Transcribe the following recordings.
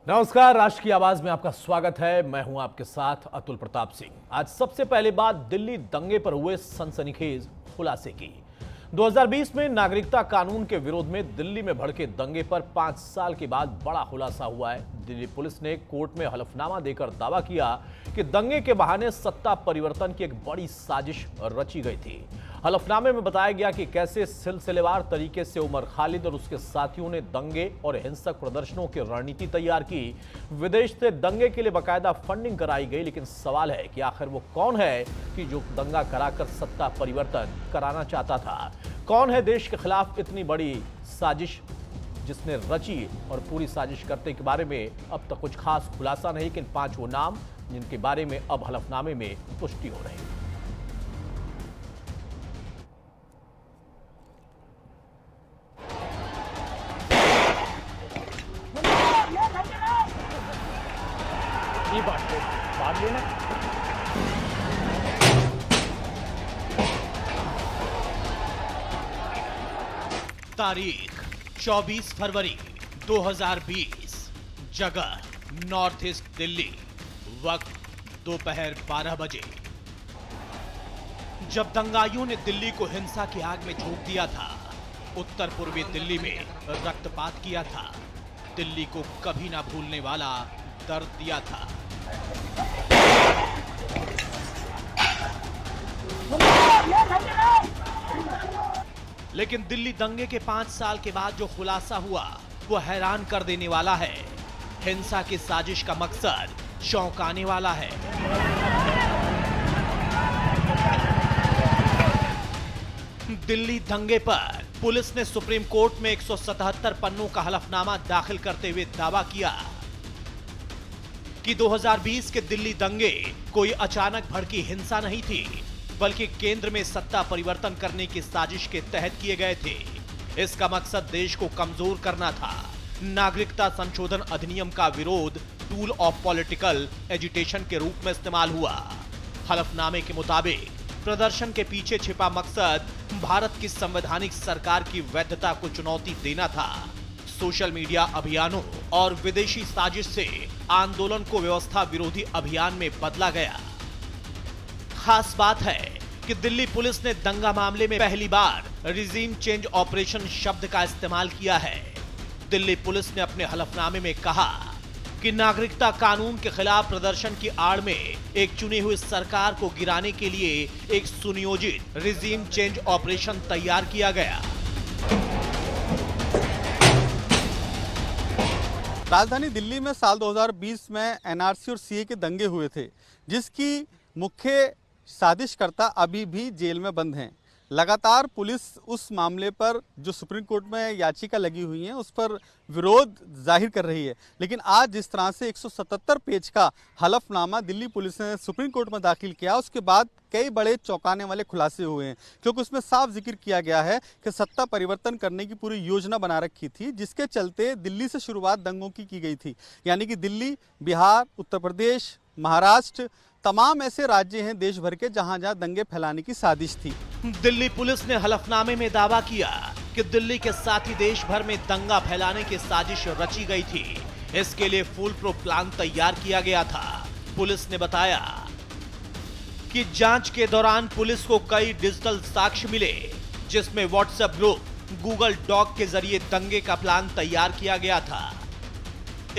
नमस्कार, राष्ट्र की आवाज में आपका स्वागत है। मैं हूं आपके साथ अतुल प्रताप सिंह। आज सबसे पहले बात दिल्ली दंगे पर हुए सनसनीखेज खुलासे की। 2020 में नागरिकता कानून के विरोध में दिल्ली में भड़के दंगे पर 5 साल के बाद बड़ा खुलासा हुआ है। दिल्ली पुलिस ने कोर्ट में हलफनामा देकर दावा किया कि दंगे के बहाने सत्ता परिवर्तन की एक बड़ी साजिश रची गई थी। हलफनामे में बताया गया कि कैसे सिलसिलेवार तरीके से उमर खालिद और उसके साथियों ने दंगे और हिंसक प्रदर्शनों की रणनीति तैयार की। विदेश से दंगे के लिए बाकायदा फंडिंग कराई गई, लेकिन सवाल है कि आखिर वो कौन है कि जो दंगा कराकर सत्ता परिवर्तन कराना चाहता था। कौन है देश के खिलाफ इतनी बड़ी साजिश जिसने रची, और पूरी साजिश करने के बारे में अब तक कुछ खास खुलासा नहीं, लेकिन 5 वो नाम जिनके बारे में अब हलफनामे में पुष्टि हो रही है। बात लेना तारीख 24 फरवरी 2020, जगह नॉर्थ ईस्ट दिल्ली, वक्त दोपहर 12 बजे। जब दंगाइयों ने दिल्ली को हिंसा की आग में झोंक दिया था, उत्तर पूर्वी दिल्ली में रक्तपात किया था, दिल्ली को कभी ना भूलने वाला दर्द दिया था। लेकिन दिल्ली दंगे के 5 साल के बाद जो खुलासा हुआ वो हैरान कर देने वाला है। हिंसा की साजिश का मकसद चौंकाने वाला है। दिल्ली दंगे पर पुलिस ने सुप्रीम कोर्ट में 177 पन्नों का हलफनामा दाखिल करते हुए दावा किया कि 2020 के दिल्ली दंगे कोई अचानक भड़की हिंसा नहीं थी, बल्कि केंद्र में सत्ता परिवर्तन करने की साजिश के तहत किए गए थे। इसका मकसद देश को कमजोर करना था। नागरिकता संशोधन अधिनियम का विरोध टूल ऑफ पॉलिटिकल एजिटेशन के रूप में इस्तेमाल हुआ। हलफनामे के मुताबिक प्रदर्शन के पीछे छिपा मकसद भारत की संवैधानिक सरकार की वैधता को चुनौती देना था। सोशल मीडिया अभियानों और विदेशी साजिश से आंदोलन को व्यवस्था विरोधी अभियान में बदला गया। खास बात है कि दिल्ली पुलिस ने दंगा मामले में पहली बार रिजीम चेंज ऑपरेशन शब्द का इस्तेमाल किया है। दिल्ली पुलिस ने अपने हलफनामे में कहा कि नागरिकता कानून के खिलाफ प्रदर्शन की आड़ में एक चुनी हुई सरकार को गिराने के लिए एक सुनियोजित रिजीम चेंज ऑपरेशन तैयार किया गया। राजधानी दिल्ली में साल 2020 में एनआरसी और सीए के दंगे हुए थे, जिसकी मुख्य साजिशकर्ता अभी भी जेल में बंद हैं। लगातार पुलिस उस मामले पर जो सुप्रीम कोर्ट में याचिका लगी हुई है उस पर विरोध जाहिर कर रही है, लेकिन आज जिस तरह से 177 पेज का हलफनामा दिल्ली पुलिस ने सुप्रीम कोर्ट में दाखिल किया, उसके बाद कई बड़े चौंकाने वाले खुलासे हुए हैं, क्योंकि उसमें साफ जिक्र किया गया है कि सत्ता परिवर्तन करने की पूरी योजना बना रखी थी, जिसके चलते दिल्ली से शुरुआत दंगों की गई थी। यानी कि दिल्ली, बिहार, उत्तर प्रदेश, महाराष्ट्र, तमाम ऐसे राज्य हैं देश भर के जहां जहां दंगे फैलाने की साजिश थी। दिल्ली पुलिस ने हलफनामे में दावा किया कि दिल्ली के साथ ही देश भर में दंगा फैलाने की साजिश रची गई थी। इसके लिए फुल प्रूफ प्लान तैयार किया गया था। पुलिस ने बताया कि जांच के दौरान पुलिस को कई डिजिटल साक्ष्य मिले, जिसमें व्हाट्सएप ग्रुप, गूगल डॉक के जरिए दंगे का प्लान तैयार किया गया था।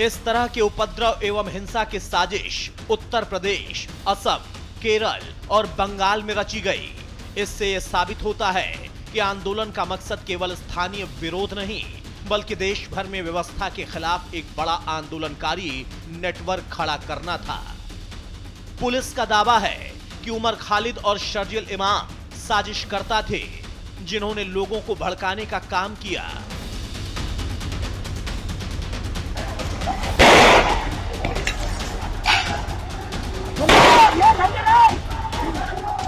इस तरह के उपद्रव एवं हिंसा की साजिश उत्तर प्रदेश, असम, केरल और बंगाल में रची गई। इससे यह साबित होता है कि आंदोलन का मकसद केवल स्थानीय विरोध नहीं, बल्कि देश भर में व्यवस्था के खिलाफ एक बड़ा आंदोलनकारी नेटवर्क खड़ा करना था। पुलिस का दावा है कि उमर खालिद और शर्जिल इमाम साजिशकर्ता थे, जिन्होंने लोगों को भड़काने का काम किया।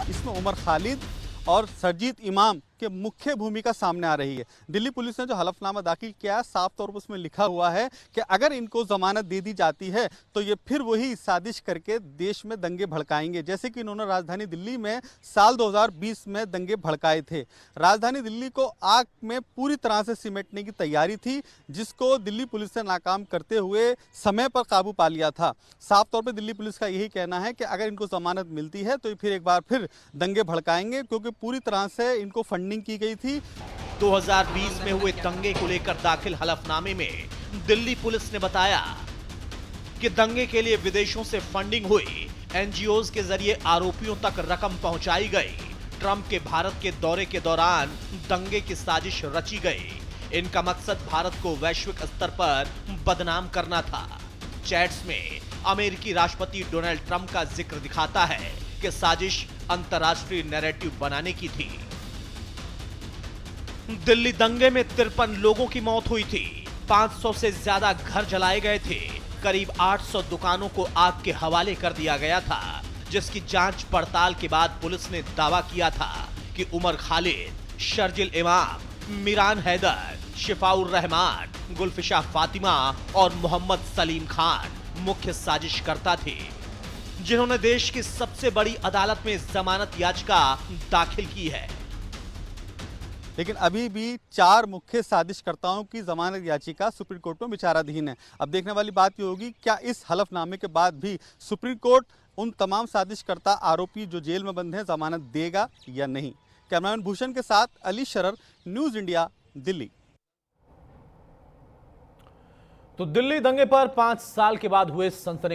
इसमें उमर खालिद और शर्जीत इमाम कि मुख्य भूमिका सामने आ रही है। दिल्ली पुलिस ने जो हलफनामा दाखिल किया है, साफ तौर पर उसमें लिखा हुआ है कि अगर इनको जमानत दे दी जाती है तो ये फिर वही साजिश करके देश में दंगे भड़काएंगे, जैसे कि इन्होंने राजधानी दिल्ली में साल 2020 में दंगे भड़काए थे। राजधानी दिल्ली को आग में पूरी तरह से सिमटने की तैयारी थी, जिसको दिल्ली पुलिस ने नाकाम करते हुए समय पर काबू पा लिया था। साफ तौर पर दिल्ली पुलिस का यही कहना है कि अगर इनको जमानत मिलती है तो फिर एक बार फिर दंगे भड़काएंगे, क्योंकि पूरी तरह से इनको फंडिंग की गई थी। 2020 में हुए दंगे को लेकर दाखिल हलफनामे में दिल्ली पुलिस ने बताया कि दंगे के लिए विदेशों से फंडिंग हुई, एनजीओज के जरिए आरोपियों तक रकम पहुंचाई गई, ट्रंप के भारत के दौरे के दौरान दंगे की साजिश रची गई। इनका मकसद भारत को वैश्विक स्तर पर बदनाम करना था। चैट्स में अमेरिकी राष्ट्रपति डोनाल्ड ट्रंप का जिक्र दिखाता है कि साजिश अंतर्राष्ट्रीय नैरेटिव बनाने की थी। दिल्ली दंगे में 53 लोगों की मौत हुई थी, 500 से ज्यादा घर जलाए गए थे, करीब 800 दुकानों को आग के हवाले कर दिया गया था, जिसकी जांच पड़ताल के बाद पुलिस ने दावा किया था कि उमर खालिद, शर्जिल इमाम, मिरान हैदर, शिफाउर रहमान, गुलफिशा फातिमा और मोहम्मद सलीम खान मुख्य साजिशकर्ता थे, जिन्होंने देश की सबसे बड़ी अदालत में जमानत याचिका दाखिल की है। लेकिन अभी भी 4 मुख्य साजिशकर्ताओं की जमानत याचिका सुप्रीम कोर्ट में विचाराधीन है। अब देखने वाली बात यह होगी, क्या इस हलफनामे के बाद भी सुप्रीम कोर्ट उन तमाम साजिशकर्ता आरोपी जो जेल में बंद हैं जमानत देगा या नहीं। कैमरामैन भूषण के साथ अली शरर, न्यूज़ इंडिया, दिल्ली। तो दिल्ली दंगे पर 5 साल के बाद हुए सनसनीखेज